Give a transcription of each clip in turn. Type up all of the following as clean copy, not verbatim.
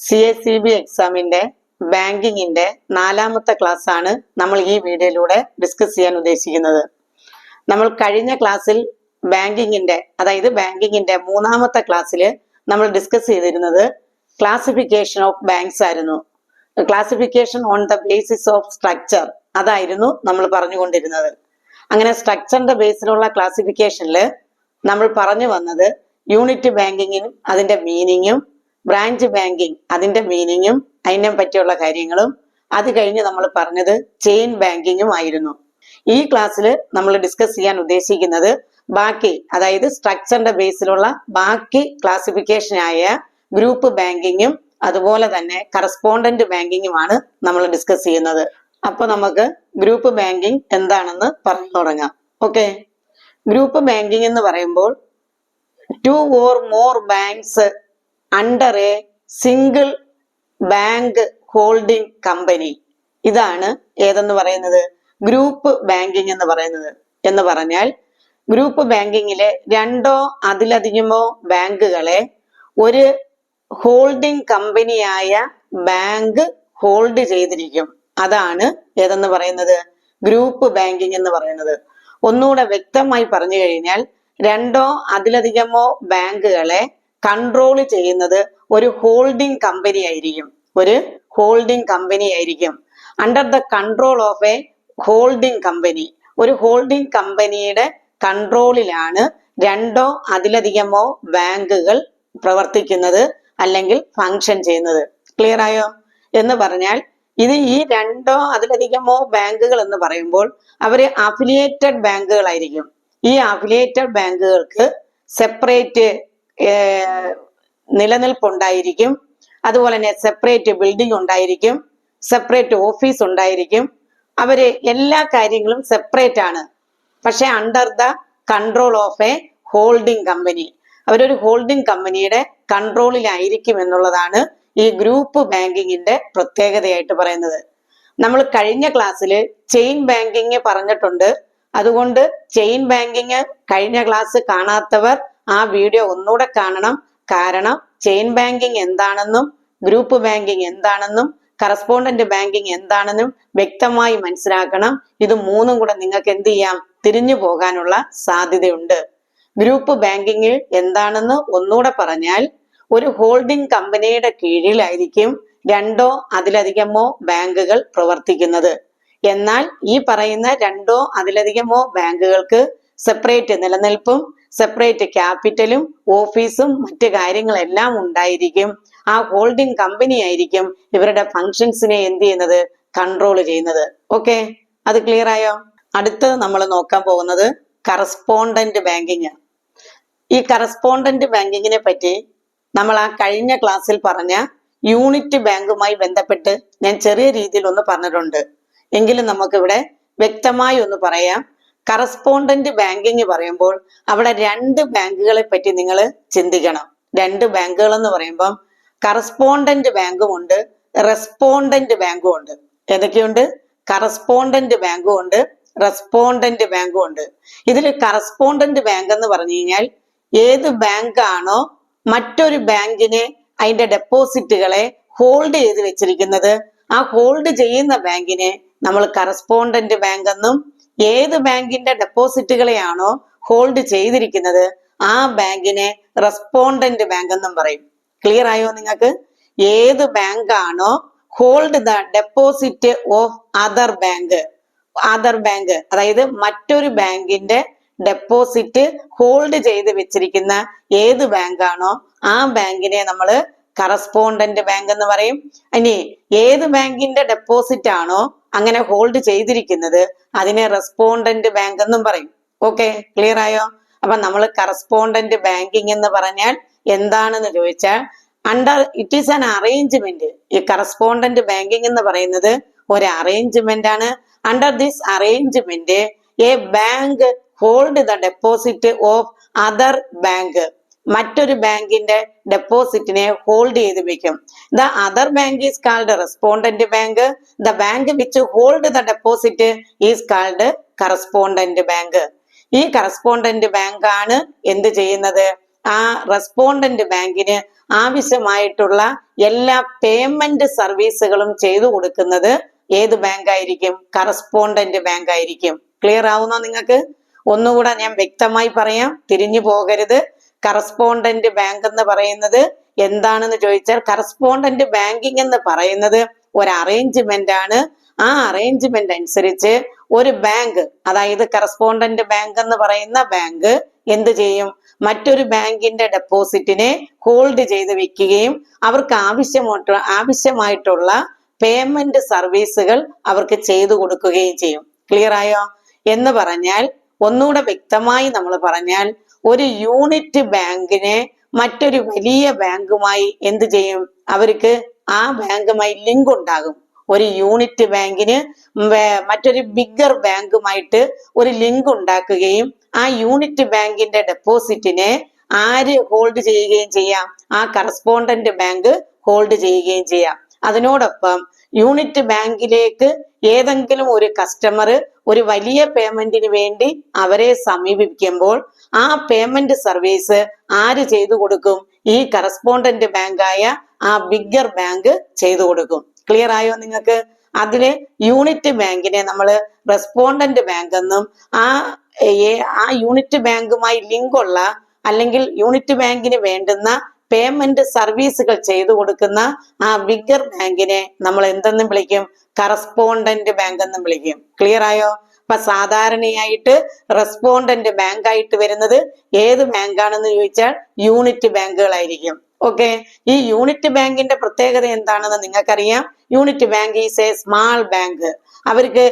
CACB എക്സാമിന്റെ ബാങ്കിങ്ങിന്റെ 4ാമത്തെ class ആണ് നമ്മൾ ഈ വീഡിയോയിലൂടെ ഡിസ്കസ് ചെയ്യാൻ ഉദ്ദേശിക്കുന്നത്. നമ്മൾ കഴിഞ്ഞ ക്ലാസ്സിൽ ബാങ്കിങ്ങിന്റെ 3ാമത്തെ ക്ലാസ്സിൽ നമ്മൾ ഡിസ്കസ് ചെയ്തിരുന്നത് ക്ലാസിഫിക്കേഷൻ ഓഫ് ബാങ്ക്സ് ആയിരുന്നു. Classification on the basis of structure അതായിരുന്നു നമ്മൾ പറഞ്ഞുകൊണ്ടിരുന്നത്. അങ്ങനെ സ്ട്രക്ചറിന്റെ ബേസിലുള്ള ക്ലാസിഫിക്കേഷനിൽ നമ്മൾ പറഞ്ഞു വന്നത് യൂണിറ്റ് ബാങ്കിങ്ങിനും അതിന്റെ മീനിങ്ങും, ബ്രാഞ്ച് ബാങ്കിങ് അതിന്റെ മീനിങ്ങും അതിനെ പറ്റിയുള്ള കാര്യങ്ങളും, അത് കഴിഞ്ഞ് നമ്മൾ പറഞ്ഞത് ചെയിൻ ബാങ്കിങ്ങും ആയിരുന്നു. ഈ ക്ലാസ്സിൽ നമ്മൾ ഡിസ്കസ് ചെയ്യാൻ ഉദ്ദേശിക്കുന്നത് ബാക്കി, അതായത് സ്ട്രക്ചറിന്റെ ബേസിലുള്ള ബാക്കി ക്ലാസിഫിക്കേഷനായ ഗ്രൂപ്പ് ബാങ്കിങ്ങും അതുപോലെ തന്നെ കറസ്പോണ്ടന്റ് ബാങ്കിങ്ങുമാണ് നമ്മൾ ഡിസ്കസ് ചെയ്യുന്നത്. അപ്പൊ നമുക്ക് ഗ്രൂപ്പ് ബാങ്കിങ് എന്താണെന്ന് പറഞ്ഞു തുടങ്ങാം. ഓക്കെ, ഗ്രൂപ്പ് ബാങ്കിങ് എന്ന് പറയുമ്പോൾ 2 or more banks under a single bank holding company, ഇതാണ് ഏതെന്ന് പറയുന്നത് ഗ്രൂപ്പ് ബാങ്കിങ് എന്ന് പറയുന്നത്. എന്ന് പറഞ്ഞാൽ ഗ്രൂപ്പ് ബാങ്കിങ്ങിലെ 2ഓ അതിലധികമോ ബാങ്കുകളെ ഒരു ഹോൾഡിംഗ് കമ്പനിയായ ബാങ്ക് ഹോൾഡ് ചെയ്തിരിക്കും. അതാണ് ഏതെന്ന് പറയുന്നത് ഗ്രൂപ്പ് ബാങ്കിങ് എന്ന് പറയുന്നത്. ഒന്നുകൂടെ വ്യക്തമായി പറഞ്ഞു കഴിഞ്ഞാൽ 2ഓ അതിലധികമോ ബാങ്കുകളെ കൺട്രോൾ ചെയ്യുന്നത് ഒരു ഹോൾഡിംഗ് കമ്പനി ആയിരിക്കും. ഒരു ഹോൾഡിംഗ് കമ്പനി ആയിരിക്കും. Under the control of A holding company. ഒരു ഹോൾഡിംഗ് കമ്പനിയുടെ കൺട്രോളിലാണ് 2ഓ അതിലധികമോ ബാങ്കുകൾ പ്രവർത്തിക്കുന്നത് അല്ലെങ്കിൽ ഫങ്ഷൻ ചെയ്യുന്നത്. ക്ലിയർ ആയോ? എന്ന് പറഞ്ഞാൽ ഇത് ഈ 2ഓ അതിലധികമോ ബാങ്കുകൾ എന്ന് പറയുമ്പോൾ അവര് അഫിലിയേറ്റഡ് ബാങ്കുകളായിരിക്കും. ഈ അഫിലിയേറ്റഡ് ബാങ്കുകൾക്ക് സെപ്പറേറ്റ് നിലനിൽപ്പുണ്ടായിരിക്കും. അതുപോലെ തന്നെ സെപ്പറേറ്റ് ബിൽഡിംഗ് ഉണ്ടായിരിക്കും, സെപ്പറേറ്റ് ഓഫീസ് ഉണ്ടായിരിക്കും. അവര് എല്ലാ കാര്യങ്ങളും സെപ്പറേറ്റ് ആണ്. പക്ഷെ under the control of A holding company, അവരൊരു ഹോൾഡിംഗ് കമ്പനിയുടെ കൺട്രോളിലായിരിക്കും എന്നുള്ളതാണ് ഈ ഗ്രൂപ്പ് ബാങ്കിങ്ങിന്റെ പ്രത്യേകതയായിട്ട് പറയുന്നത്. നമ്മൾ കഴിഞ്ഞ ക്ലാസ്സിൽ ചെയിൻ ബാങ്കിങ് പറഞ്ഞിട്ടുണ്ട്. അതുകൊണ്ട് ചെയിൻ ബാങ്കിങ് കഴിഞ്ഞ ക്ലാസ് കാണാത്തവർ ആ വീഡിയോ ഒന്നുകൂടെ കാണണം. കാരണം ചെയിൻ ബാങ്കിങ് എന്താണെന്നും ഗ്രൂപ്പ് ബാങ്കിങ് എന്താണെന്നും കറസ്പോണ്ടന്റ് ബാങ്കിങ് എന്താണെന്നും വ്യക്തമായി മനസ്സിലാക്കണം. ഇത് മൂന്നും കൂടെ നിങ്ങൾക്ക് എന്ത് ചെയ്യാം, തിരിഞ്ഞു പോകാനുള്ള സാധ്യതയുണ്ട്. ഗ്രൂപ്പ് ബാങ്കിങ് എന്താണെന്ന് ഒന്നുകൂടെ പറഞ്ഞാൽ ഒരു ഹോൾഡിംഗ് കമ്പനിയുടെ കീഴിലായിരിക്കും 2ഓ അതിലധികമോ ബാങ്കുകൾ പ്രവർത്തിക്കുന്നത്. എന്നാൽ ഈ പറയുന്ന 2ഓ അതിലധികമോ ബാങ്കുകൾക്ക് സെപ്പറേറ്റ് നിലനിൽപ്പും സെപ്പറേറ്റ് ക്യാപിറ്റലും ഓഫീസും മറ്റു കാര്യങ്ങളെല്ലാം ഉണ്ടായിരിക്കും. ആ ഹോൾഡിംഗ് കമ്പനി ആയിരിക്കും ഇവരുടെ ഫങ്ഷൻസിനെ എന്ത് ചെയ്യുന്നത്, കൺട്രോൾ ചെയ്യുന്നത്. ഓക്കെ, അത് ക്ലിയർ ആയോ? അടുത്തത് നമ്മൾ നോക്കാൻ പോകുന്നത് കറസ്പോണ്ടന്റ് ബാങ്കിങ്. ഈ കറസ്പോണ്ടന്റ് ബാങ്കിങ്ങിനെ പറ്റി നമ്മൾ ആ കഴിഞ്ഞ ക്ലാസ്സിൽ പറഞ്ഞ യൂണിറ്റ് ബാങ്കുമായി ബന്ധപ്പെട്ട് ഞാൻ ചെറിയ രീതിയിൽ ഒന്ന് പറഞ്ഞിട്ടുണ്ട്. എങ്കിലും നമുക്കിവിടെ വ്യക്തമായി ഒന്ന് പറയാം. കറസ്പോണ്ടന്റ് ബാങ്കിങ് പറയുമ്പോൾ അവിടെ 2 ബാങ്കുകളെ പറ്റി നിങ്ങൾ ചിന്തിക്കണം. 2 ബാങ്കുകൾ എന്ന് പറയുമ്പോൾ കറസ്പോണ്ടന്റ് ബാങ്കും ഉണ്ട്, റെസ്പോണ്ടന്റ് ബാങ്കും ഉണ്ട്. ഏതൊക്കെയുണ്ട്? കറസ്പോണ്ടന്റ് ബാങ്കും ഉണ്ട്, റെസ്പോണ്ടന്റ് ബാങ്കും ഉണ്ട്. ഇതിൽ കറസ്പോണ്ടന്റ് ബാങ്ക് എന്ന് പറഞ്ഞു കഴിഞ്ഞാൽ ഏത് ബാങ്കാണോ മറ്റൊരു ബാങ്കിനെ അതിന്റെ ഡെപ്പോസിറ്റുകളെ ഹോൾഡ് ചെയ്ത് വെച്ചിരിക്കുന്നത്, ആ ഹോൾഡ് ചെയ്യുന്ന ബാങ്കിനെ നമ്മൾ കറസ്പോണ്ടന്റ് ബാങ്ക് എന്നും, ഏത് ബാങ്കിന്റെ ഡെപ്പോസിറ്റുകളെയാണോ ഹോൾഡ് ചെയ്തിരിക്കുന്നത് ആ ബാങ്കിനെ റെസ്പോണ്ടന്റ് ബാങ്ക് എന്നും പറയും. ക്ലിയർ ആയോ നിങ്ങൾക്ക്? ഏത് ബാങ്കാണോ hold the deposit of other bank, അതായത് മറ്റൊരു ബാങ്കിന്റെ ഡെപ്പോസിറ്റ് ഹോൾഡ് ചെയ്ത് വെച്ചിരിക്കുന്ന ഏത് ബാങ്കാണോ ആ ബാങ്കിനെ നമ്മൾ കറസ്പോണ്ടന്റ് ബാങ്ക് എന്ന് പറയും. ഇനി ഏത് ബാങ്കിന്റെ ഡെപ്പോസിറ്റ് ആണോ അങ്ങനെ ഹോൾഡ് ചെയ്തിരിക്കുന്നത് അതിനെ റെസ്പോണ്ടന്റ് ബാങ്ക് എന്നും പറയും. ഓക്കെ, ക്ലിയർ ആയോ? അപ്പൊ നമ്മൾ കറസ്പോണ്ടന്റ് ബാങ്കിങ് എന്ന് പറഞ്ഞാൽ എന്താണെന്ന് ചോദിച്ചാൽ ഇറ്റ് ഈസ് ആൻ അറേഞ്ച്മെന്റ്. ഈ കറസ്പോണ്ടന്റ് ബാങ്കിങ് എന്ന് പറയുന്നത് ഒരു അറേഞ്ച്മെന്റ് ആണ്. Under this arrangement A bank hold the deposit of other bank, മറ്റൊരു ബാങ്കിന്റെ ഡെപ്പോസിറ്റിനെ ഹോൾഡ് ചെയ്ത് വെക്കും. The other bank is called respondent bank. The bank which hold the deposit is called correspondent bank. ഈ correspondent bank ആണ് എന്ത് ചെയ്യുന്നത്, ആ respondent ബാങ്കിന് ആവശ്യമായിട്ടുള്ള എല്ലാ പേയ്മെന്റ് സർവീസുകളും ചെയ്തു കൊടുക്കുന്നത് ഏത് ബാങ്ക് ആയിരിക്കും? കറസ്പോണ്ടന്റ് ബാങ്ക് ആയിരിക്കും. ക്ലിയർ ആവുന്നോ നിങ്ങൾക്ക്? ഒന്നുകൂടെ ഞാൻ വ്യക്തമായി പറയാം, തിരിഞ്ഞു പോകരുത്. കറസ്പോണ്ടന്റ് ബാങ്ക് എന്ന് പറയുന്നത് എന്താണെന്ന് ചോദിച്ചാൽ, കറസ്പോണ്ടന്റ് ബാങ്കിങ് എന്ന് പറയുന്നത് ഒരു അറേഞ്ച്മെന്റ് ആണ്. ആ അറേഞ്ച്മെന്റ് അനുസരിച്ച് ഒരു ബാങ്ക്, അതായത് കറസ്പോണ്ടന്റ് ബാങ്ക് എന്ന് പറയുന്ന ബാങ്ക് എന്ത് ചെയ്യും? മറ്റൊരു ബാങ്കിന്റെ ഡെപ്പോസിറ്റിനെ ഹോൾഡ് ചെയ്ത് വെക്കുകയും അവർക്ക് ആവശ്യമായിട്ടുള്ള പേയ്മെന്റ് സർവീസുകൾ അവർക്ക് ചെയ്തു കൊടുക്കുകയും ചെയ്യും. ക്ലിയർ ആയോ? എന്ന് പറഞ്ഞാൽ, ഒന്നുകൂടെ വ്യക്തമായി നമ്മൾ പറഞ്ഞാൽ, ഒരു യൂണിറ്റ് ബാങ്കിനെ മറ്റൊരു വലിയ ബാങ്കുമായി എന്ത് ചെയ്യും? അവർക്ക് ആ ബാങ്കുമായി ലിങ്ക് ഉണ്ടാകും. ഒരു യൂണിറ്റ് ബാങ്കിന് മറ്റൊരു ബിഗ്ഗർ ബാങ്കുമായിട്ട് ഒരു ലിങ്ക് ഉണ്ടാക്കുകയും ആ യൂണിറ്റ് ബാങ്കിന്റെ ഡെപ്പോസിറ്റിനെ ആര് ഹോൾഡ് ചെയ്യുകയും ചെയ്യാം? ആ കറസ്പോണ്ടന്റ് ബാങ്ക് ഹോൾഡ് ചെയ്യുകയും ചെയ്യാം. അതിനോടൊപ്പം യൂണിറ്റ് ബാങ്കിലേക്ക് ഏതെങ്കിലും ഒരു കസ്റ്റമർ ഒരു വലിയ പേയ്മെന്റിന് വേണ്ടി അവരെ സമീപിക്കുമ്പോൾ ആ പേയ്മെന്റ് സർവീസ് ആര് ചെയ്തു കൊടുക്കും? ഈ കറസ്പോണ്ടന്റ് ബാങ്കായ ആ ബിഗ്ഗർ ബാങ്ക് ചെയ്തു കൊടുക്കും. ക്ലിയർ ആയോ നിങ്ങൾക്ക്? അതില് യൂണിറ്റ് ബാങ്കിനെ നമ്മൾ റെസ്പോണ്ടന്റ് ബാങ്ക് എന്നും, ആ യൂണിറ്റ് ബാങ്കുമായി ലിങ്ക് ഉള്ള അല്ലെങ്കിൽ യൂണിറ്റ് ബാങ്കിന് വേണ്ടുന്ന പേയ്മെന്റ് സർവീസുകൾ ചെയ്തു കൊടുക്കുന്ന ആ ബിഗ്ഗർ ബാങ്കിനെ നമ്മൾ എന്തെന്നും വിളിക്കും? കറസ്പോണ്ടന്റ് ബാങ്ക് എന്നും വിളിക്കും. ക്ലിയർ ആയോ? അപ്പൊ സാധാരണയായിട്ട് റെസ്പോണ്ടന്റ് ബാങ്ക് ആയിട്ട് വരുന്നത് ഏത് ബാങ്കാണെന്ന് ചോദിച്ചാൽ യൂണിറ്റ് ബാങ്കുകളായിരിക്കും. ഓക്കെ, ഈ യൂണിറ്റ് ബാങ്കിന്റെ പ്രത്യേകത എന്താണെന്ന് നിങ്ങൾക്കറിയാം. Unit bank is a small bank. അവർക്ക്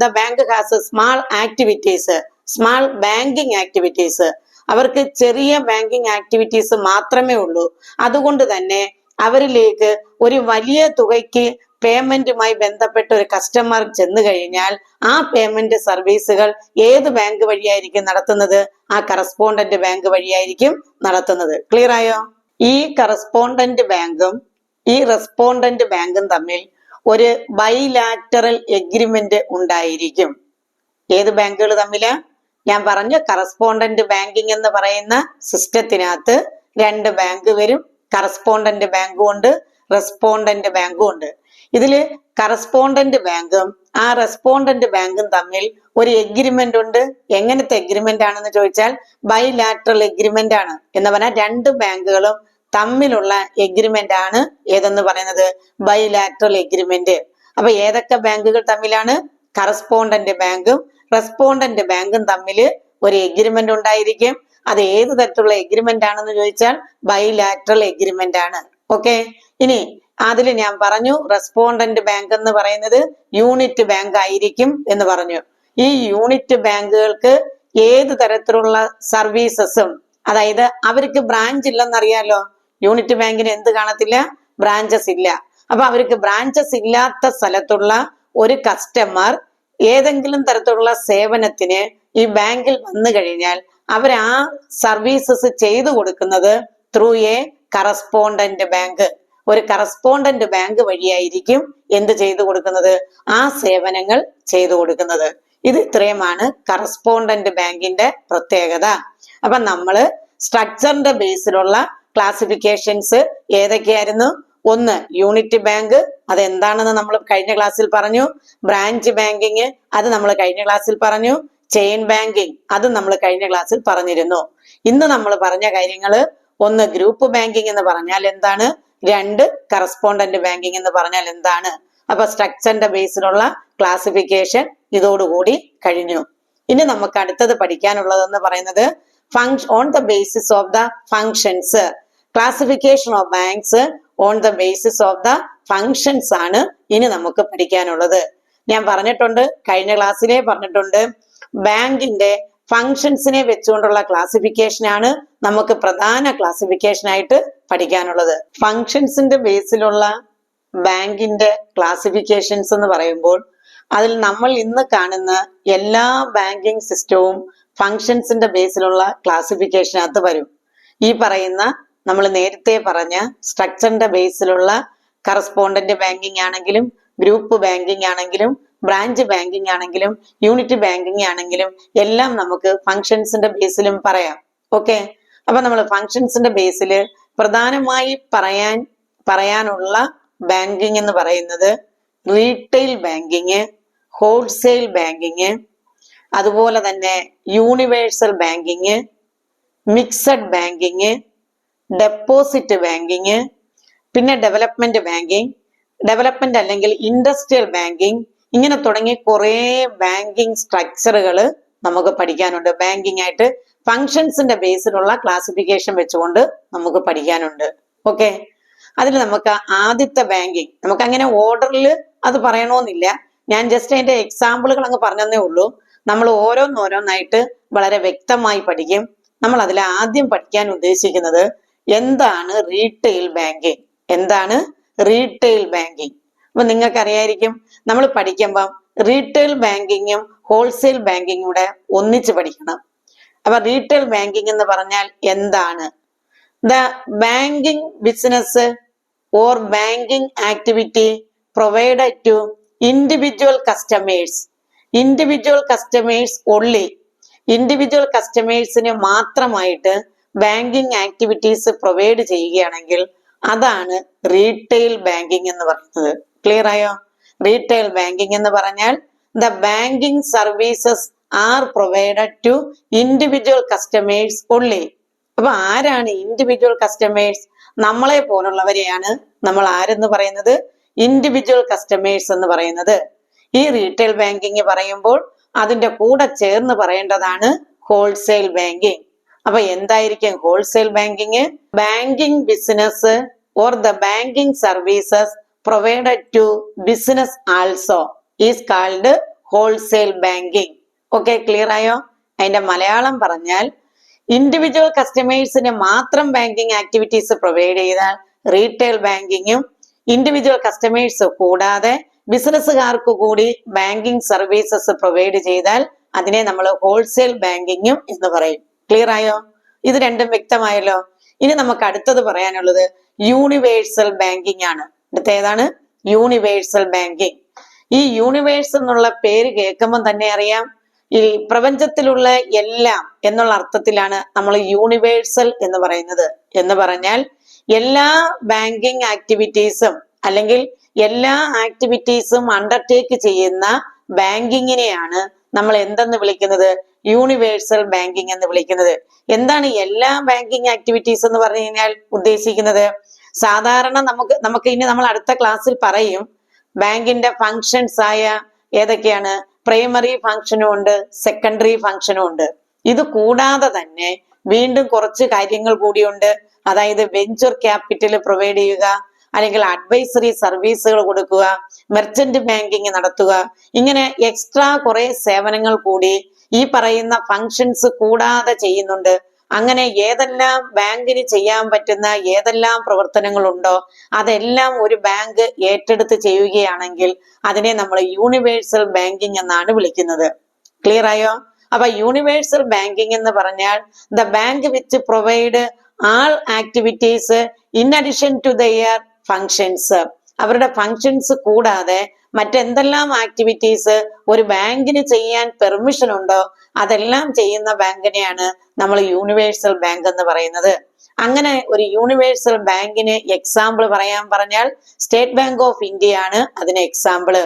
the bank has small activities, small banking activities. അവർക്ക് ചെറിയ ബാങ്കിങ് ആക്ടിവിറ്റീസ് മാത്രമേ ഉള്ളൂ. അതുകൊണ്ട് തന്നെ അവരിലേക്ക് ഒരു വലിയ തുകയ്ക്ക് പേയ്മെന്റുമായി ബന്ധപ്പെട്ട ഒരു കസ്റ്റമർ ചെന്ന് കഴിഞ്ഞാൽ ആ പേയ്മെന്റ് സർവീസുകൾ ഏത് ബാങ്ക് വഴിയായിരിക്കും നടത്തുന്നത്? ആ കറസ്പോണ്ടന്റ് ബാങ്ക് വഴിയായിരിക്കും നടത്തുന്നത്. ക്ലിയർ ആയോ? ഈ കറസ്പോണ്ടന്റ് ബാങ്കും ഈ റെസ്പോണ്ടന്റ് ബാങ്കും തമ്മിൽ ഒരു ബൈലാറ്ററൽ എഗ്രിമെന്റ് ഉണ്ടായിരിക്കും. ഏത് ബാങ്കുകൾ തമ്മില്? ഞാൻ പറഞ്ഞു, കറസ്പോണ്ടന്റ് ബാങ്കിങ് എന്ന് പറയുന്ന സിസ്റ്റത്തിനകത്ത് രണ്ട് ബാങ്ക് വരും. കറസ്പോണ്ടന്റ് ബാങ്കും ഉണ്ട്, റെസ്പോണ്ടന്റ് ബാങ്കും ഉണ്ട്. ഇതില് കറസ്പോണ്ടന്റ് ബാങ്കും ആ റെസ്പോണ്ടന്റ് ബാങ്കും തമ്മിൽ ഒരു എഗ്രിമെന്റ് ഉണ്ട്. എങ്ങനത്തെ എഗ്രിമെന്റ് ആണെന്ന് ചോദിച്ചാൽ ബൈലാറ്ററൽ എഗ്രിമെന്റ് ആണ്. എന്ന് പറഞ്ഞാൽ രണ്ട് ബാങ്കുകളും തമ്മിലുള്ള എഗ്രിമെന്റ് ആണ് ഏതെന്ന് പറയുന്നത്? Bilateral agreement. അപ്പൊ ഏതൊക്കെ ബാങ്കുകൾ തമ്മിലാണ്? കറസ്പോണ്ടന്റ് ബാങ്കും റെസ്പോണ്ടന്റ് ബാങ്കും തമ്മിൽ ഒരു എഗ്രിമെന്റ് ഉണ്ടായിരിക്കും. അത് ഏത് തരത്തിലുള്ള എഗ്രിമെന്റ് ആണെന്ന് ചോദിച്ചാൽ ബൈലാറ്ററൽ എഗ്രിമെന്റ് ആണ്. ഓക്കെ, ഇനി അതിൽ ഞാൻ പറഞ്ഞു റെസ്പോണ്ടന്റ് ബാങ്ക് എന്ന് പറയുന്നത് യൂണിറ്റ് ബാങ്ക് ആയിരിക്കും എന്ന് പറഞ്ഞു. ഈ യൂണിറ്റ് ബാങ്കുകൾക്ക് ഏത് തരത്തിലുള്ള സർവീസസും, അതായത് അവർക്ക് ബ്രാഞ്ച് ഇല്ലെന്നറിയാലോ. യൂണിറ്റ് ബാങ്കിന് എന്ത് കാണത്തില്ല? ബ്രാഞ്ചസ് ഇല്ല. അപ്പൊ അവർക്ക് ബ്രാഞ്ചസ് ഇല്ലാത്ത സ്ഥലത്തുള്ള ഒരു കസ്റ്റമർ ഏതെങ്കിലും തരത്തിലുള്ള സേവനത്തിന് ഈ ബാങ്കിൽ വന്നു കഴിഞ്ഞാൽ അവർ ആ സർവീസസ് ചെയ്തു കൊടുക്കുന്നത് ത്രൂ എ കറസ്പോണ്ടന്റ് ബാങ്ക്. ഒരു കറസ്പോണ്ടന്റ് ബാങ്ക് വഴിയായിരിക്കും എന്ത് ചെയ്തു കൊടുക്കുന്നത്? ആ സേവനങ്ങൾ ചെയ്തു കൊടുക്കുന്നത്. ഇത് ഇത്രയുമാണ് കറസ്പോണ്ടന്റ് ബാങ്കിന്റെ പ്രത്യേകത. അപ്പൊ നമ്മള് സ്ട്രക്ചറിന്റെ ബേസിലുള്ള ക്ലാസിഫിക്കേഷൻസ് ഏതൊക്കെയായിരുന്നു? ഒന്ന്, യൂണിറ്റ് ബാങ്ക്, അതെന്താണെന്ന് നമ്മൾ കഴിഞ്ഞ ക്ലാസ്സിൽ പറഞ്ഞു. ബ്രാഞ്ച് ബാങ്കിങ്, അത് നമ്മൾ കഴിഞ്ഞ ക്ലാസ്സിൽ പറഞ്ഞു. ചെയിൻ ബാങ്കിങ്, അത് നമ്മൾ കഴിഞ്ഞ ക്ലാസ്സിൽ പറഞ്ഞിരുന്നു. ഇന്ന് നമ്മൾ പറഞ്ഞ കാര്യങ്ങള്, ഒന്ന് ഗ്രൂപ്പ് ബാങ്കിങ് എന്ന് പറഞ്ഞാൽ എന്താണ്, രണ്ട് കറസ്പോണ്ടന്റ് ബാങ്കിങ് എന്ന് പറഞ്ഞാൽ എന്താണ്. അപ്പൊ സ്ട്രക്ചറിന്റെ ബേസിലുള്ള ക്ലാസിഫിക്കേഷൻ ഇതോടുകൂടി കഴിഞ്ഞു. ഇനി നമുക്ക് അടുത്തത് പഠിക്കാനുള്ളതെന്ന് പറയുന്നത് on the basis of the functions, classification of banks on the basis of the functions ആണ് ഇനി നമുക്ക് പഠിക്കാനുള്ളത്. ഞാൻ പറഞ്ഞിട്ടുണ്ട്, കഴിഞ്ഞ ക്ലാസ്സിലെ പറഞ്ഞിട്ടുണ്ട്, ബാങ്കിന്റെ ഫങ്ഷൻസിനെ വെച്ചുകൊണ്ടുള്ള ക്ലാസിഫിക്കേഷൻ ആണ് നമുക്ക് പ്രധാന ക്ലാസിഫിക്കേഷൻ ആയിട്ട് പഠിക്കാനുള്ളത്. ഫങ്ഷൻസിന്റെ ബേസിലുള്ള ബാങ്കിന്റെ ക്ലാസിഫിക്കേഷൻസ് എന്ന് പറയുമ്പോൾ അതിൽ നമ്മൾ ഇന്ന് കാണുന്ന എല്ലാ ബാങ്കിങ് സിസ്റ്റവും ഫങ്ഷൻസിന്റെ ബേസിലുള്ള ക്ലാസിഫിക്കേഷനകത്ത് വരും. ഈ പറയുന്ന നമ്മൾ നേരത്തെ പറഞ്ഞ സ്ട്രക്ചറിന്റെ ബേസിലുള്ള കറസ്പോണ്ടന്റ് ബാങ്കിങ് ആണെങ്കിലും ഗ്രൂപ്പ് ബാങ്കിങ് ആണെങ്കിലും ബ്രാഞ്ച് ബാങ്കിങ് ആണെങ്കിലും യൂണിറ്റ് ബാങ്കിങ് ആണെങ്കിലും എല്ലാം നമുക്ക് ഫങ്ഷൻസിന്റെ ബേസിലും പറയാം. ഓക്കെ, അപ്പൊ നമ്മൾ ഫങ്ഷൻസിന്റെ ബേസിൽ പ്രധാനമായി പറയാനുള്ള ബാങ്കിങ് എന്ന് പറയുന്നത് റീറ്റെയിൽ ബാങ്കിങ്, ഹോൾസെയിൽ ബാങ്കിങ്, അതുപോലെ തന്നെ universal banking, mixed banking, deposit banking, പിന്നെ ഡെവലപ്മെന്റ് ബാങ്കിങ്, ഡെവലപ്മെന്റ് അല്ലെങ്കിൽ ഇൻഡസ്ട്രിയൽ ബാങ്കിങ്, ഇങ്ങനെ തുടങ്ങി കുറേ ബാങ്കിങ് സ്ട്രക്ചറുകൾ നമുക്ക് പഠിക്കാനുണ്ട്. ബാങ്കിങ് ആയിട്ട് ഫങ്ഷൻസിന്റെ ബേസിലുള്ള ക്ലാസിഫിക്കേഷൻ വെച്ചുകൊണ്ട് നമുക്ക് പഠിക്കാനുണ്ട്. ഓക്കെ, അതിൽ നമുക്ക് ആദ്യത്തെ ബാങ്കിങ്, നമുക്ക് അങ്ങനെ ഓർഡറിൽ അത് പറയണമെന്നില്ല, ഞാൻ ജസ്റ്റ് അതിന്റെ എക്സാമ്പിളുകൾ അങ്ങ് പറഞ്ഞതേ ഉള്ളൂ. നമ്മൾ ഓരോന്നോരോന്നായിട്ട് വളരെ വ്യക്തമായി പഠിക്കും. നമ്മൾ അതിൽ ആദ്യം പഠിക്കാൻ ഉദ്ദേശിക്കുന്നത് എന്താണ് റീറ്റെയിൽ ബാങ്കിങ്, എന്താണ് റീറ്റെയിൽ ബാങ്കിങ്. അപ്പൊ നിങ്ങൾക്ക് അറിയായിരിക്കും, നമ്മൾ പഠിക്കുമ്പം റീറ്റെയിൽ ബാങ്കിങ്ങും ഹോൾസെയിൽ ബാങ്കിങ്ങും കൂടെ ഒന്നിച്ച് പഠിക്കണം. അപ്പൊ റീറ്റെയിൽ ബാങ്കിങ് എന്ന് പറഞ്ഞാൽ എന്താണ്? The banking business or banking activity provided to individual customers, individual customers only, individual കസ്റ്റമേഴ്സിന് മാത്രമായിട്ട് ബാങ്കിങ് ആക്ടിവിറ്റീസ് പ്രൊവൈഡ് ചെയ്യുകയാണെങ്കിൽ അതാണ് റീറ്റെയിൽ ബാങ്കിങ് എന്ന് പറയുന്നത്. ക്ലിയർ ആയോ? റീറ്റെയിൽ ബാങ്കിങ് എന്ന് പറഞ്ഞാൽ the banking services are provided to individual customers only. അപ്പൊ ആരാണ് ഇൻഡിവിജ്വൽ കസ്റ്റമേഴ്സ്? നമ്മളെ പോലുള്ളവരെയാണ് നമ്മൾ ആരെന്ന് പറയുന്നത്? ഇൻഡിവിജ്വൽ കസ്റ്റമേഴ്സ് എന്ന് പറയുന്നത്. ഈ റീറ്റെയിൽ ബാങ്കിങ് പറയുമ്പോൾ അതിന്റെ കൂടെ ചേർന്ന് പറയേണ്ടതാണ് ഹോൾസെയിൽ ബാങ്കിങ്. അപ്പൊ എന്തായിരിക്കും wholesale banking? Banking business or the banking services provided to business also is called wholesale banking. Okay, clear ആയോ? അതിന്റെ മലയാളം പറഞ്ഞാൽ ഇൻഡിവിജ്വൽ കസ്റ്റമേഴ്സിന് മാത്രം ബാങ്കിങ് ആക്ടിവിറ്റീസ് പ്രൊവൈഡ് ചെയ്താൽ റീറ്റെയിൽ ബാങ്കിങ്ങും, ഇൻഡിവിജ്വൽ കസ്റ്റമേഴ്സ് കൂടാതെ ബിസിനസ്സുകാർക്ക് കൂടി ബാങ്കിങ് സർവീസസ് പ്രൊവൈഡ് ചെയ്താൽ അതിനെ നമ്മൾ ഹോൾസെയിൽ ബാങ്കിങ്ങും എന്ന് പറയും. ക്ലിയർ ആയോ? ഇത് രണ്ടും വ്യക്തമായല്ലോ. ഇനി നമുക്ക് അടുത്തത് പറയാനുള്ളത് യൂണിവേഴ്സൽ ബാങ്കിങ് ആണ്. അടുത്ത ഏതാണ്? Universal banking. ഈ യൂണിവേഴ്സ് എന്നുള്ള പേര് കേൾക്കുമ്പോൾ തന്നെ അറിയാം, ഈ പ്രപഞ്ചത്തിലുള്ള എല്ലാം എന്നുള്ള അർത്ഥത്തിലാണ് നമ്മൾ യൂണിവേഴ്സൽ എന്ന് പറയുന്നത്. എന്ന് പറഞ്ഞാൽ എല്ലാ ബാങ്കിങ് ആക്ടിവിറ്റീസും അല്ലെങ്കിൽ എല്ലാ ആക്ടിവിറ്റീസും അണ്ടർടേക്ക് ചെയ്യുന്ന ബാങ്കിങ്ങിനെയാണ് നമ്മൾ എന്തെന്ന് വിളിക്കുന്നത്? യൂണിവേഴ്സൽ ബാങ്കിങ് എന്ന് വിളിക്കുന്നത്. എന്താണ് എല്ലാ ബാങ്കിങ് ആക്ടിവിറ്റീസ് എന്ന് പറഞ്ഞു കഴിഞ്ഞാൽ ഉദ്ദേശിക്കുന്നത്? സാധാരണ നമുക്ക് ഇനി നമ്മൾ അടുത്ത ക്ലാസ്സിൽ പറയും ബാങ്കിന്റെ ഫങ്ഷൻസ് ആയ ഏതൊക്കെയാണ്? പ്രൈമറി ഫങ്ഷനും ഉണ്ട്, സെക്കൻഡറി ഫങ്ഷനും ഉണ്ട്. ഇത് കൂടാതെ തന്നെ വീണ്ടും കുറച്ച് കാര്യങ്ങൾ കൂടിയുണ്ട്. അതായത് വെഞ്ചർ ക്യാപിറ്റൽ പ്രൊവൈഡ് ചെയ്യുക, അല്ലെങ്കിൽ അഡ്വൈസറി സർവീസുകൾ കൊടുക്കുക, മെർച്ചന്റ് ബാങ്കിങ് നടത്തുക, ഇങ്ങനെ എക്സ്ട്രാ കുറെ സേവനങ്ങൾ കൂടി ഈ പറയുന്ന ഫങ്ഷൻസ് കൂടാതെ ചെയ്യുന്നുണ്ട്. അങ്ങനെ ഏതെല്ലാം ബാങ്കിന് ചെയ്യാൻ പറ്റുന്ന ഏതെല്ലാം പ്രവർത്തനങ്ങളുണ്ടോ അതെല്ലാം ഒരു ബാങ്ക് ഏറ്റെടുത്ത് ചെയ്യുകയാണെങ്കിൽ അതിനെ നമ്മൾ യൂണിവേഴ്സൽ ബാങ്കിങ് എന്നാണ് വിളിക്കുന്നത്. ക്ലിയർ ആയോ? അപ്പൊ യൂണിവേഴ്സൽ ബാങ്കിങ് എന്ന് പറഞ്ഞാൽ the bank which provide all activities in addition to their functions. അവരുടെ ഫങ്ഷൻസ് കൂടാതെ മറ്റെന്തെല്ലാം ആക്ടിവിറ്റീസ് ഒരു ബാങ്കിന് ചെയ്യാൻ പെർമിഷൻ ഉണ്ടോ അതെല്ലാം ചെയ്യുന്ന ബാങ്കിനെയാണ് നമ്മൾ യൂണിവേഴ്സൽ ബാങ്ക് എന്ന് പറയുന്നത്. അങ്ങനെ ഒരു യൂണിവേഴ്സൽ ബാങ്കിന് എക്സാമ്പിൾ പറഞ്ഞാൽ സ്റ്റേറ്റ് ബാങ്ക് ഓഫ് ഇന്ത്യ ആണ് അതിന് എക്സാമ്പിൾ.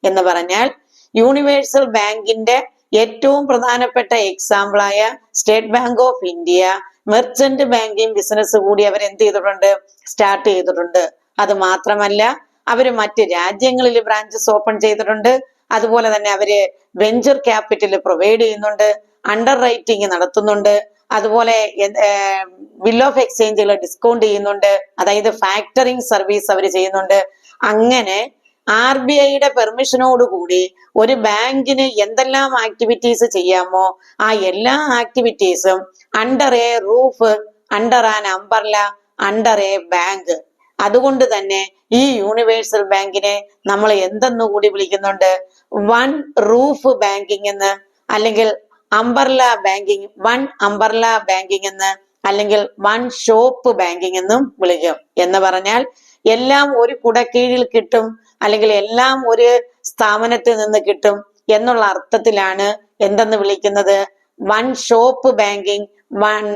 എന്ന് പറഞ്ഞാൽ യൂണിവേഴ്സൽ ബാങ്കിന്റെ ഏറ്റവും പ്രധാനപ്പെട്ട എക്സാമ്പിളായ State Bank of India merchant banking business കൂടി അവർ എന്ത് ചെയ്തിട്ടുണ്ട്? സ്റ്റാർട്ട് ചെയ്തിട്ടുണ്ട്. അത് മാത്രമല്ല അവര് മറ്റ് രാജ്യങ്ങളിൽ ബ്രാഞ്ചസ് ഓപ്പൺ ചെയ്തിട്ടുണ്ട്. അതുപോലെ തന്നെ അവര് വെഞ്ചർ ക്യാപിറ്റൽ പ്രൊവൈഡ് ചെയ്യുന്നുണ്ട്, അണ്ടർ റൈറ്റിംഗ് നടത്തുന്നുണ്ട്, അതുപോലെ ബിൽ ഓഫ് എക്സ്ചേഞ്ചുകൾ ഡിസ്കൗണ്ട് ചെയ്യുന്നുണ്ട്, അതായത് ഫാക്ടറിങ് സർവീസ് അവർ ചെയ്യുന്നുണ്ട്. അങ്ങനെ RBIയുടെ പെർമിഷനോടുകൂടി ഒരു ബാങ്കിന് എന്തെല്ലാം ആക്ടിവിറ്റീസ് ചെയ്യാമോ ആ എല്ലാ ആക്ടിവിറ്റീസും under a roof, under an umbrella, under a bank. അതുകൊണ്ട് തന്നെ ഈ യൂണിവേഴ്സൽ ബാങ്കിനെ നമ്മൾ എന്തെന്ന് കൂടി വിളിക്കുന്നുണ്ട്? വൺ റൂഫ് ബാങ്കിങ് എന്ന്, അല്ലെങ്കിൽ umbrella banking, one umbrella banking എന്ന്, അല്ലെങ്കിൽ വൺ ഷോപ്പ് ബാങ്കിങ് എന്നും വിളിക്കും. എന്ന് പറഞ്ഞാൽ എല്ലാം ഒരു കുടക്കീഴിൽ കിട്ടും, അല്ലെങ്കിൽ എല്ലാം ഒരു സ്ഥാപനത്തിൽ നിന്ന് കിട്ടും എന്നുള്ള അർത്ഥത്തിലാണ് എന്തെന്ന് വിളിക്കുന്നത്? One shop banking, one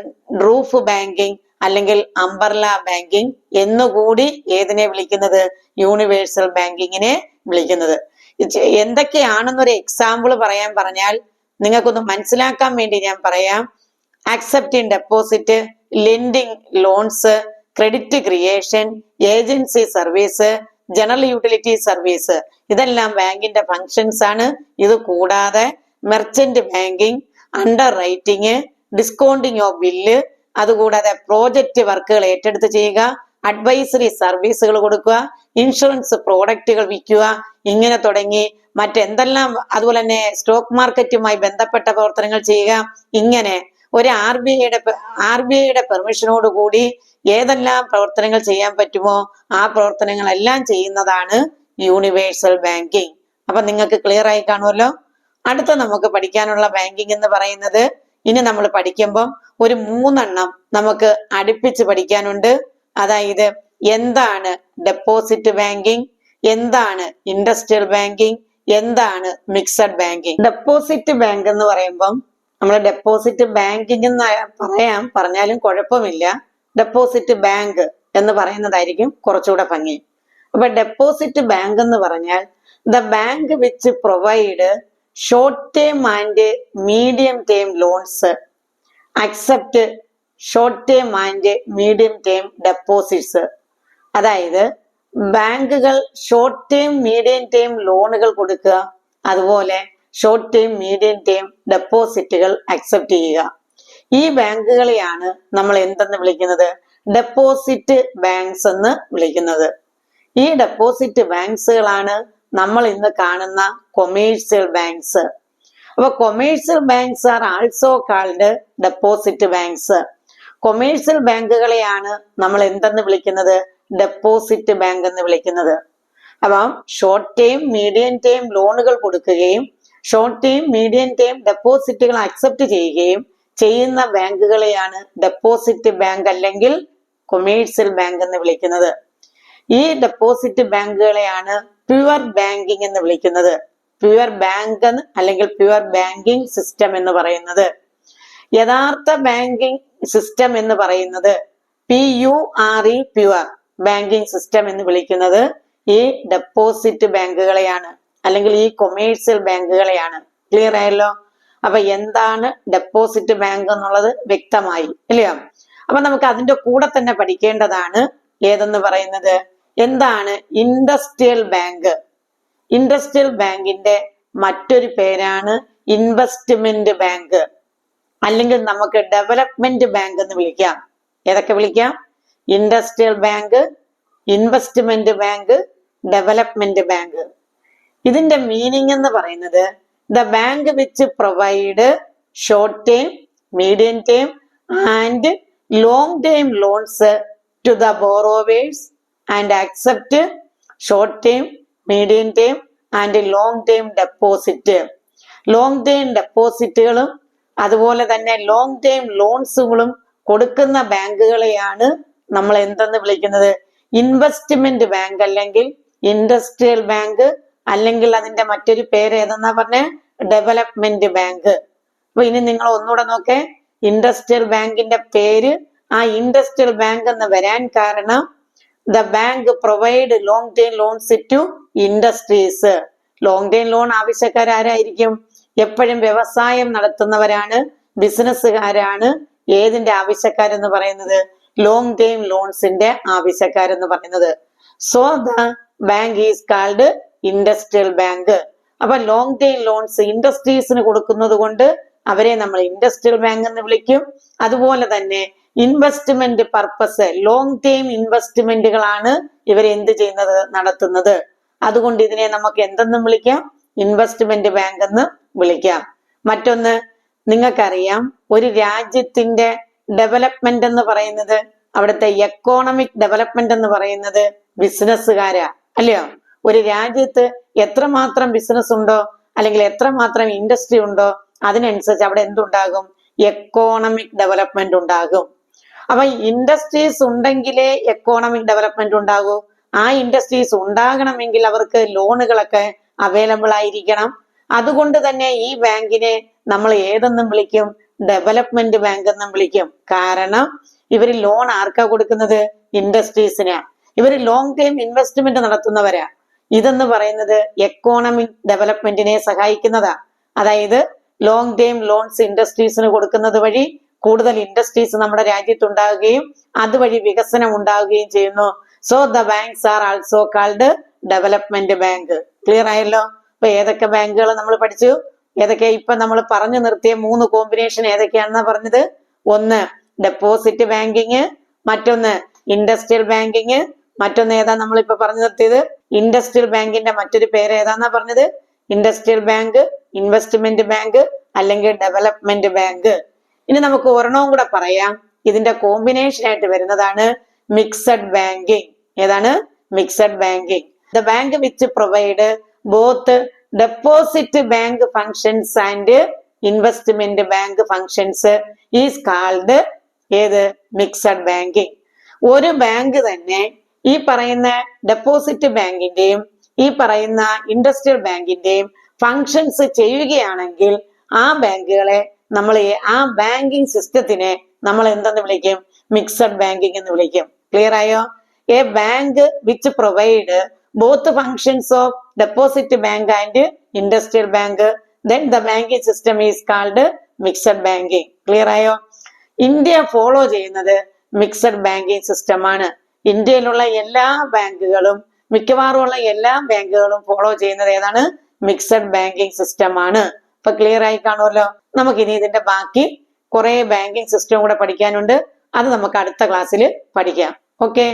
roof banking, അല്ലെങ്കിൽ അംബർല ബാങ്കിങ് എന്നുകൂടി ഏതിനെ വിളിക്കുന്നത്? യൂണിവേഴ്സൽ ബാങ്കിങ്ങിനെ വിളിക്കുന്നത്. എന്തൊക്കെയാണെന്നൊരു എക്സാമ്പിൾ പറയാൻ പറഞ്ഞാൽ നിങ്ങൾക്കൊന്ന് മനസ്സിലാക്കാൻ വേണ്ടി ഞാൻ പറയാം. Accepting deposit, lending loans, credit creation, agency service, general utility service, ഇതെല്ലാം ബാങ്കിന്റെ ഫങ്ഷൻസ് ആണ്. ഇത് കൂടാതെ merchant banking, under writing, discounting of bill, അതുകൂടാതെ പ്രോജക്റ്റ് വർക്കുകൾ ഏറ്റെടുത്ത് ചെയ്യുക, അഡ്വൈസറി സർവീസുകൾ കൊടുക്കുക, ഇൻഷുറൻസ് പ്രോഡക്റ്റുകൾ വിൽക്കുക, ഇങ്ങനെ തുടങ്ങി മറ്റെന്തെല്ലാം, അതുപോലെ തന്നെ സ്റ്റോക്ക് മാർക്കറ്റുമായി ബന്ധപ്പെട്ട പ്രവർത്തനങ്ങൾ ചെയ്യുക. ഇങ്ങനെ ഒരു ആർ ബി ഐയുടെ പെർമിഷനോട് കൂടി ഏതെല്ലാം പ്രവർത്തനങ്ങൾ ചെയ്യാൻ പറ്റുമോ ആ പ്രവർത്തനങ്ങളെല്ലാം ചെയ്യുന്നതാണ് യൂണിവേഴ്സൽ ബാങ്കിങ്. അപ്പൊ നിങ്ങൾക്ക് ക്ലിയർ ആയി കാണുമല്ലോ. അടുത്ത നമുക്ക് പഠിക്കാനുള്ള ബാങ്കിങ് എന്ന് പറയുന്നത്, ഇനി നമ്മൾ പഠിക്കുമ്പം ഒരു 3 നമുക്ക് അടുപ്പിച്ച് പഠിക്കാനുണ്ട്. അതായത് എന്താണ് ഡെപ്പോസിറ്റ് ബാങ്കിങ്, എന്താണ് ഇൻഡസ്ട്രിയൽ ബാങ്കിങ്, എന്താണ് മിക്സഡ് ബാങ്കിങ്. ഡെപ്പോസിറ്റ് ബാങ്ക് എന്ന് പറയുമ്പം നമ്മൾ ഡെപ്പോസിറ്റ് ബാങ്കിങ് എന്ന് പറഞ്ഞാലും കുഴപ്പമില്ല. ഡെപ്പോസിറ്റ് ബാങ്ക് എന്ന് പറയുന്നതായിരിക്കും കുറച്ചുകൂടെ ഭംഗി. അപ്പൊ ഡെപ്പോസിറ്റ് ബാങ്ക് എന്ന് പറഞ്ഞാൽ the bank which provide short term and medium term loans, accept short term and medium term deposits. അതായത് ബാങ്കുകൾ ഷോർട്ട് ടേം മീഡിയം ടേം ലോണുകൾ കൊടുക്കുക, അതുപോലെ ഷോർട്ട് ടേം മീഡിയം ടേം ഡെപ്പോസിറ്റുകൾ അക്സെപ്റ്റ് ചെയ്യുക. ഈ ബാങ്കുകളെയാണ് നമ്മൾ എന്തെന്ന് വിളിക്കുന്നത്? ഡെപ്പോസിറ്റ് ബാങ്ക്സ് എന്ന് വിളിക്കുന്നത്. ഈ ഡെപ്പോസിറ്റ് ബാങ്ക്സുകളാണ് നമ്മൾ ഇന്ന് കാണുന്ന കൊമേഴ്സ്യൽ ബാങ്ക്സ്. അപ്പൊ commercial banks are also called deposit banks. Commercial ബാങ്കുകളെയാണ് നമ്മൾ എന്തെന്ന് വിളിക്കുന്നത്? ഡെപ്പോസിറ്റ് ബാങ്ക് എന്ന് വിളിക്കുന്നത്. അപ്പം ഷോർട്ട് ടേം മീഡിയം ടേം ലോണുകൾ കൊടുക്കുകയും ഷോർട്ട് ടേം മീഡിയം ടേം ഡെപ്പോസിറ്റുകൾ അക്സെപ്റ്റ് ചെയ്യുകയും ചെയ്യുന്ന ബാങ്കുകളെയാണ് ഡെപ്പോസിറ്റ് ബാങ്ക് അല്ലെങ്കിൽ കൊമേഴ്സ്യൽ ബാങ്ക് എന്ന് വിളിക്കുന്നത്. ഈ ഡെപ്പോസിറ്റ് ബാങ്കുകളെയാണ് പ്യുവർ ബാങ്കിങ് എന്ന് വിളിക്കുന്നത്. പ്യുവർ ബാങ്ക് അല്ലെങ്കിൽ പ്യുവർ ബാങ്കിങ് സിസ്റ്റം എന്ന് പറയുന്നത്. യഥാർത്ഥ ബാങ്കിങ് സിസ്റ്റം എന്ന് പറയുന്നത് PURE പ്യുവർ ബാങ്കിങ് സിസ്റ്റം എന്ന് വിളിക്കുന്നത് ഈ ഡെപ്പോസിറ്റ് ബാങ്കുകളെയാണ്, അല്ലെങ്കിൽ ഈ കൊമേഴ്സ്യൽ ബാങ്കുകളെയാണ്. ക്ലിയർ ആയല്ലോ. അപ്പൊ എന്താണ് ഡെപ്പോസിറ്റ് ബാങ്ക് എന്നുള്ളത് വ്യക്തമായി അല്ലയോ? അപ്പൊ നമുക്ക് അതിന്റെ കൂടെ തന്നെ പഠിക്കേണ്ടതാണ് ഏതെന്ന് പറയുന്നത്, എന്താണ് ഇൻഡസ്ട്രിയൽ ബാങ്ക്. ഇൻഡസ്ട്രിയൽ ബാങ്കിന്റെ മറ്റൊരു പേരാണ് ഇൻവെസ്റ്റ്മെന്റ് ബാങ്ക്, അല്ലെങ്കിൽ നമുക്ക് ഡെവലപ്മെന്റ് ബാങ്ക് എന്ന് വിളിക്കാം. ഏതൊക്കെ വിളിക്കാം? Industrial bank, investment bank, development bank. ഇതിന്റെ മീനിങ് എന്ന് പറയുന്നത് the bank which provide short term, medium term and long term loans to the borrowers and accept short term, medium term and long term deposit. Long term ഡെപ്പോസിറ്റുകളും അതുപോലെ തന്നെ long term ലോൺസുകളും കൊടുക്കുന്ന ബാങ്കുകളെയാണ് നമ്മൾ എന്തെന്ന് വിളിക്കുന്നത്? ഇൻവെസ്റ്റ്മെന്റ് ബാങ്ക് അല്ലെങ്കിൽ industrial bank, അല്ലെങ്കിൽ അതിന്റെ മറ്റൊരു പേര് ഏതെന്നാ പറഞ്ഞ ഡെവലപ്മെന്റ് ബാങ്ക്. അപ്പൊ ഇനി നിങ്ങൾ ഒന്നുകൂടെ നോക്കേ, ഇൻഡസ്ട്രിയൽ ബാങ്കിന്റെ പേര് ആ ഇൻഡസ്ട്രിയൽ ബാങ്ക് എന്ന് വരാൻ കാരണം the bank provide long time loans to industries. Long time loan ആവശ്യക്കാർ ആരായിരിക്കും? എപ്പോഴും വ്യവസായം നടത്തുന്നവരാണ്, ബിസിനസ്സുകാരാണ്. ഏതിന്റെ ആവശ്യക്കാരെന്ന് പറയുന്നത്? ലോങ് ടൈം ലോൺസിന്റെ ആവശ്യക്കാരെന്ന് പറയുന്നത്. So the bank is called industrial bank. അപ്പൊ ലോങ് ടൈം ലോൺസ് ഇൻഡസ്ട്രീസിന് കൊടുക്കുന്നത് കൊണ്ട് അവരെ നമ്മൾ ഇൻഡസ്ട്രിയൽ ബാങ്ക് എന്ന് വിളിക്കും. അതുപോലെ തന്നെ ഇൻവെസ്റ്റ്മെന്റ് പർപ്പസ്, ലോങ് ടൈം ഇൻവെസ്റ്റ്മെന്റുകളാണ് ഇവർ എന്ത് ചെയ്യുന്നത്? നടത്തുന്നത്. അതുകൊണ്ട് ഇതിനെ നമുക്ക് എന്തെന്നും വിളിക്കാം? ഇൻവെസ്റ്റ്മെന്റ് ബാങ്ക് എന്ന് വിളിക്കാം. മറ്റൊന്ന്, നിങ്ങൾക്കറിയാം ഒരു രാജ്യത്തിന്റെ ഡെവലപ്മെന്റ് എന്ന് പറയുന്നത്, അവിടുത്തെ എക്കോണമിക് ഡെവലപ്മെന്റ് എന്ന് പറയുന്നത് ബിസിനസ്സുകാരാ അല്ലയോ? ഒരു രാജ്യത്ത് എത്രമാത്രം ബിസിനസ് ഉണ്ടോ അല്ലെങ്കിൽ എത്രമാത്രം ഇൻഡസ്ട്രി ഉണ്ടോ അതിനനുസരിച്ച് അവിടെ എന്തുണ്ടാകും? എക്കോണമിക് ഡെവലപ്മെന്റ് ഉണ്ടാകും. അപ്പൊ ഇൻഡസ്ട്രീസ് ഉണ്ടെങ്കിലേ എക്കോണമിക് ഡെവലപ്മെന്റ് ഉണ്ടാകൂ. ആ ഇൻഡസ്ട്രീസ് ഉണ്ടാകണമെങ്കിൽ അവർക്ക് ലോണുകളൊക്കെ അവൈലബിൾ ആയിരിക്കണം. അതുകൊണ്ട് തന്നെ ഈ ബാങ്കിനെ നമ്മൾ ഏതെന്നും വിളിക്കും? ഡെവലപ്മെന്റ് ബാങ്ക് എന്നും വിളിക്കും. കാരണം ഇവര് ലോൺ ആർക്കാ കൊടുക്കുന്നത്? ഇൻഡസ്ട്രീസിനാ. ഇവര് ലോങ് ടൈം ഇൻവെസ്റ്റ്മെന്റ് നടത്തുന്നവരാ. ഇതെന്ന് പറയുന്നത് എക്കോണമിക് ഡെവലപ്മെന്റിനെ സഹായിക്കുന്നതാ. അതായത് ലോങ് ടൈം ലോൺസ് ഇൻഡസ്ട്രീസിന് കൊടുക്കുന്നത് വഴി കൂടുതൽ ഇൻഡസ്ട്രീസ് നമ്മുടെ രാജ്യത്തുണ്ടാവുകയും അതുവഴി വികസനം ഉണ്ടാവുകയും ചെയ്യുന്നു. So the banks are also called development bank. Clear ആയല്ലോ? അപ്പൊ ഏതൊക്കെ ബാങ്കുകൾ നമ്മൾ പഠിച്ചു? ഏതൊക്കെ ഇപ്പൊ നമ്മൾ പറഞ്ഞു നിർത്തിയ 3 കോമ്പിനേഷൻ ഏതൊക്കെയാണെന്നാ പറഞ്ഞത്? ഒന്ന് ഡെപ്പോസിറ്റ് ബാങ്കിങ്, മറ്റൊന്ന് ഇൻഡസ്ട്രിയൽ ബാങ്കിങ്, മറ്റൊന്ന് ഏതാ നമ്മളിപ്പോ പറഞ്ഞു നിർത്തിയത്? ഇൻഡസ്ട്രിയൽ ബാങ്കിന്റെ മറ്റൊരു പേര് ഏതാന്നാ പറഞ്ഞത്? ഇൻഡസ്ട്രിയൽ ബാങ്ക്, ഇൻവെസ്റ്റ്മെന്റ് ബാങ്ക്, അല്ലെങ്കിൽ ഡെവലപ്മെന്റ് ബാങ്ക്. ഇനി നമുക്ക് ഒരെണ്ണവും കൂടെ പറയാം. ഇതിന്റെ കോമ്പിനേഷൻ ആയിട്ട് വരുന്നതാണ് മിക്സഡ് ബാങ്കിങ്. ഏതാണ്? Mixed banking. The bank which provide both deposit bank functions and investment bank functions is called ഏത്? Mixed banking. ഒരു ബാങ്ക് തന്നെ ഈ പറയുന്ന ഡെപ്പോസിറ്റ് ബാങ്കിന്റെയും ഈ പറയുന്ന ഇൻഡസ്ട്രിയൽ ബാങ്കിന്റെയും ഫങ്ഷൻസ് ചെയ്യുകയാണെങ്കിൽ ആ ബാങ്കുകളെ നമ്മൾ ആ ബാങ്കിങ് സിസ്റ്റത്തിനെ നമ്മൾ എന്തെന്ന് വിളിക്കും? മിക്സഡ് ബാങ്കിങ് എന്ന് വിളിക്കും. ക്ലിയർ ആയോ? A bank which provide both functions of deposit bank and industrial bank, then the banking system is called mixed banking. Clear ആയോ? ഇന്ത്യ ഫോളോ ചെയ്യുന്നത് മിക്സഡ് ബാങ്കിങ് സിസ്റ്റം ആണ്. ഇന്ത്യയിലുള്ള എല്ലാ ബാങ്കുകളും മിക്കവാറും ഉള്ള എല്ലാ ബാങ്കുകളും ഫോളോ ചെയ്യുന്നത് ഏതാണ്? മിക്സഡ് ബാങ്കിങ് സിസ്റ്റം ആണ്. അപ്പൊ ക്ലിയർ ആയി കാണുമല്ലോ. നമുക്കിനി ഇതിന്റെ ബാക്കി കുറെ ബാങ്കിങ് സിസ്റ്റം കൂടെ പഠിക്കാനുണ്ട്. അത് നമുക്ക് അടുത്ത ക്ലാസ്സിൽ പഠിക്കാം. ഓക്കെ.